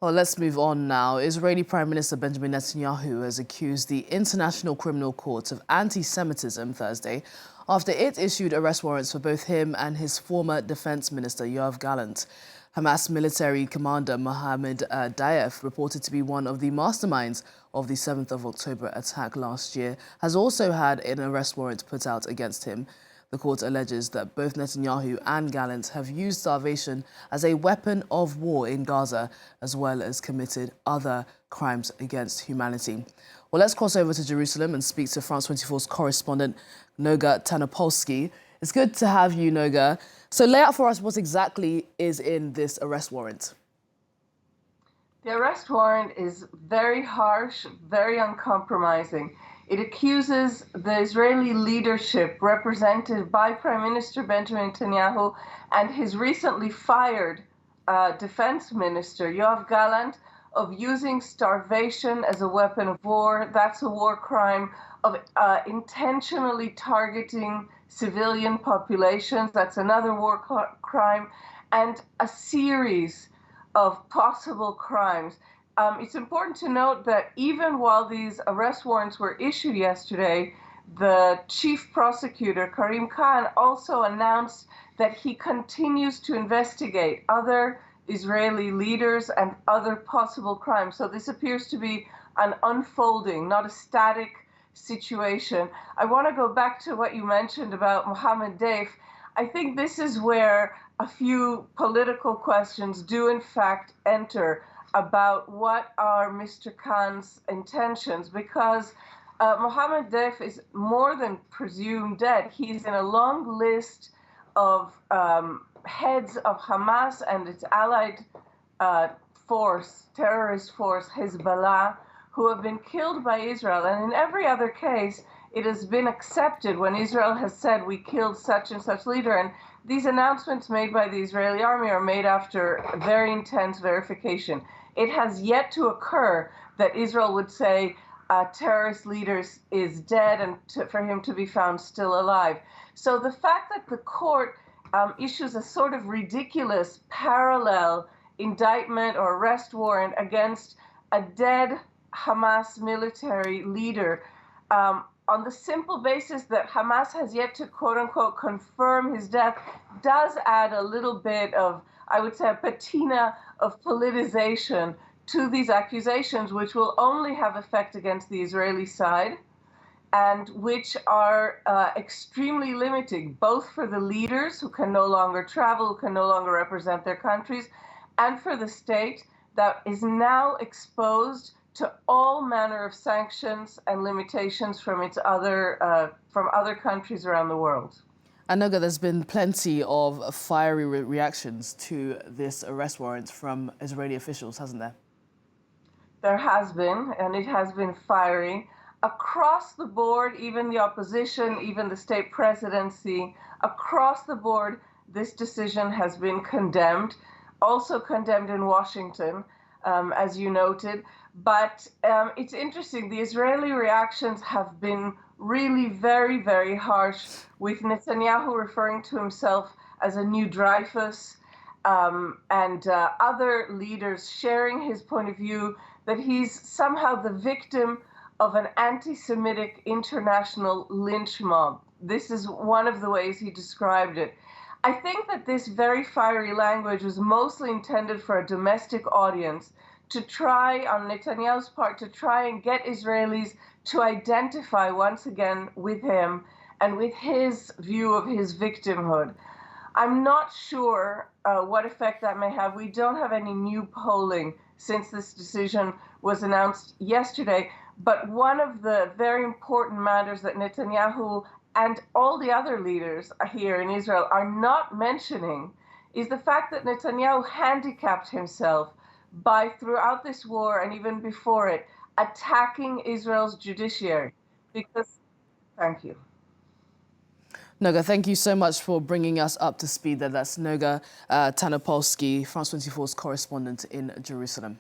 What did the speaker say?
Well, let's move on now. Israeli Prime Minister Benjamin Netanyahu has accused the International Criminal Court of anti-Semitism Thursday after it issued arrest warrants for both him and his former defense minister, Yoav Gallant. Hamas military commander Mohammed Deif, reported to be one of the masterminds of the 7th of October attack last year, has also had an arrest warrant put out against him. The court alleges that both Netanyahu and Gallant have used starvation as a weapon of war in Gaza, as well as committed other crimes against humanity. Well, let's cross over to Jerusalem and speak to France 24's correspondent, Noga Tarnopolsky. It's good to have you, Noga. So lay out for us what exactly is in this arrest warrant. The arrest warrant is very harsh, very uncompromising. It accuses the Israeli leadership, represented by Prime Minister Benjamin Netanyahu and his recently fired defense minister, Yoav Gallant, of using starvation as a weapon of war. That's a war crime. Of intentionally targeting civilian populations. That's another war crime. And a series of possible crimes. It's important to note that even while these arrest warrants were issued yesterday, the chief prosecutor, Karim Khan, also announced that he continues to investigate other Israeli leaders and other possible crimes. So this appears to be an unfolding, not a static situation. I want to go back to what you mentioned about Mohammed Deif. I think this is where a few political questions do in fact enter about what are Mr. Khan's intentions, because Mohammed Deif is more than presumed dead. He's in a long list of heads of Hamas and its allied terrorist force, Hezbollah, who have been killed by Israel. And in every other case, it has been accepted when Israel has said, we killed such and such leader. And these announcements made by the Israeli army are made after very intense verification. It has yet to occur that Israel would say a terrorist leader is dead and for him to be found still alive. So the fact that the court issues a sort of ridiculous parallel indictment or arrest warrant against a dead Hamas military leader on the simple basis that Hamas has yet to, quote unquote, confirm his death, does add a little bit of, I would say, a patina of politicization to these accusations, which will only have effect against the Israeli side and which are extremely limiting, both for the leaders who can no longer travel, who can no longer represent their countries, and for the state that is now exposed to all manner of sanctions and limitations from other countries around the world. And Noga, there's been plenty of fiery reactions to this arrest warrant from Israeli officials, hasn't there? There has been, and it has been fiery. Across the board, even the opposition, even the state presidency, across the board, this decision has been condemned, also condemned in Washington, as you noted. But it's interesting, the Israeli reactions have been really very, very harsh, with Netanyahu referring to himself as a new Dreyfus, and other leaders sharing his point of view that he's somehow the victim of an anti-Semitic international lynch mob. This is one of the ways he described it. I think that this very fiery language was mostly intended for a domestic audience, to try, on Netanyahu's part, to try and get Israelis to identify once again with him and with his view of his victimhood. I'm not sure what effect that may have. We don't have any new polling since this decision was announced yesterday, but one of the very important matters that Netanyahu and all the other leaders here in Israel are not mentioning is the fact that Netanyahu handicapped himself by, throughout this war and even before it, attacking Israel's judiciary. Thank you. Noga, thank you so much for bringing us up to speed there. That's Noga Tarnopolsky, France 24's correspondent in Jerusalem.